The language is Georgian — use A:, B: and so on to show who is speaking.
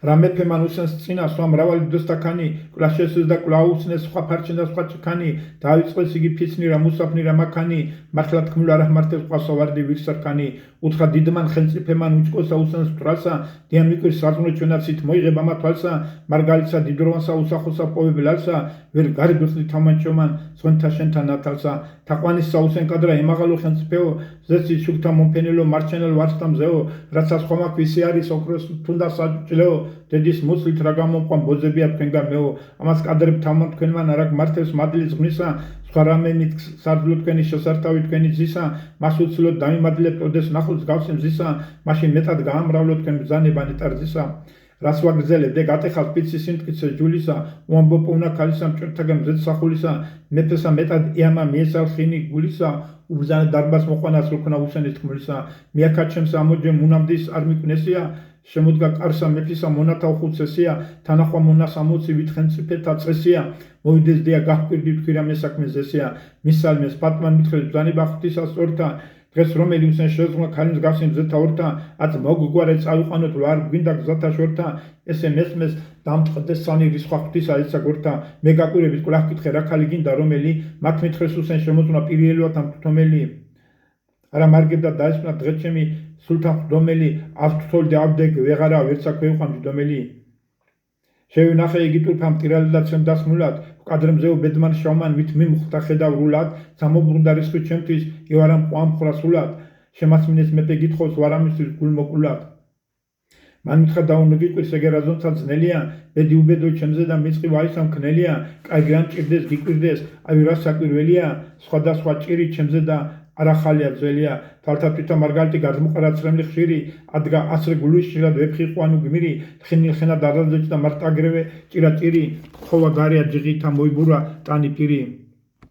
A: რამეფე მან უსენს წინა სხვა მრავალი დოსტაქანი კლაშესს და კლაუსნეს სხვა ფარჩენ და სხვა ჩქანი დაიწყეს იგი ფიცნი რა მუსაფნი რა მაქანი მართლა თქმულა რა მართებს სხვა სოვარდი ვირსარქანი უთხრა დიდმან ხელმწიფემან უჭკოსა უსენს თვალსა დიან მიკვირს სარწმუნო ჩვენაცით მოიღება მათვალსა მარგალისა დიდროვანსა უსახოსა პოვებელალსა ვერ გარიბიხდი თამანჩომან სხვენთა შენთან ნათალსა თაყვანისა უსენ კადრა ემაღალო ხელმწიფეო ზეცი შუქთა მომფენელო მარჩენელ ვარსტამზეო რაცა სხვა მაქვისი არის ოქროს თუნდა საჭილეო დედის მუცლით რა გამოყვან ბოძებია თქვენგან მეო ამას კადრებ თამამ თქვენმან არაკ მართებს მადლის ღმისა სხვა რამენით სარძლო თქვენი შესართავი თქვენი ძისა მას უცილოდ დამიმადლებთ ოდეს ნახულს გავსი მზისა მაშინ მეტად გაამრავლო თქვენ ბრძანება ნეტარძისა რას ვაგრძელებდე გატეხავ სპიცი სიმტკიცე ჯულისა უამბო პოვნა ქალისა მჭირთაგან მზეთ სახულისა მეფესა მეტად იამა მიესალხინი გულისა უბზანა დარბას მოყვანას როქნა უსენის თქმულისა მიაქა ჩემს ამოჯე მუნამდის არ მიკვნესია შემოდგა კარსა მეფისა მონათავ ხუცესია თანახვა მონას ამოცი ვითხენწიფეთა წესია მოვიდეს დია გაჰკვირდი თქვირა მესაქმეს ზესია მისალმეს პატმან მithres ბრძანება ღვთისას ორთა დღეს რომელი უსენ შეზღმა ქალის გავსი მზეთა ორთა ათ მოგგვარე წავიყვანოთ ვარ გვინდა გზათა შორთა ესე მესმეს დამწყდეს სანირი სხვა ღვთისა ისა გორთა მე გაკვირებით კვლავ კითხე რა ქალი გინდა რომელი მათ მithres უსენ შემოწუნა პირიელოათ ამ თითომელი არა მარგებდა დაესვნა დღეს ჩემი სულთან ხდომელი ავთთოლდი ავდეგ ვეღარა ვერცა ქვევყამ ჯდომელი შევინახე იგი თურქამ ტირალდა ჩემ დასმულად კადრემზეო ბედმან შავმან ვით მიმხვდა ხედავრულად სამობრუნდა რისხი ჩემთვის ევარამ ყვამხრა სულად შემასმინეს მეფე გითხოვს ვარამისთვის გულმოკლულად მან მითხრა დაუნგიკვირს ეგერაზონცა ძნელია ბედი უბედო ჩემზე და მისყი ვაისამ ქნელია კაი გრამ ჭირდეს გიკვირდეს აი რა საკვირველია სხვადასხვა ჭირი ჩემზე და არახალია ძველია თვალთა თვითა მარგალიტი გადმოყარა წრემლი ხშირი ადგა ასრე გულუშილად ვეფხი ყვანუ გმირი თხინილ ხენა დარაძეჭ და მარტაგრევე ჭირა ჭირი ხოვა გარია ჯიღითა მოიბურა ტანი პირი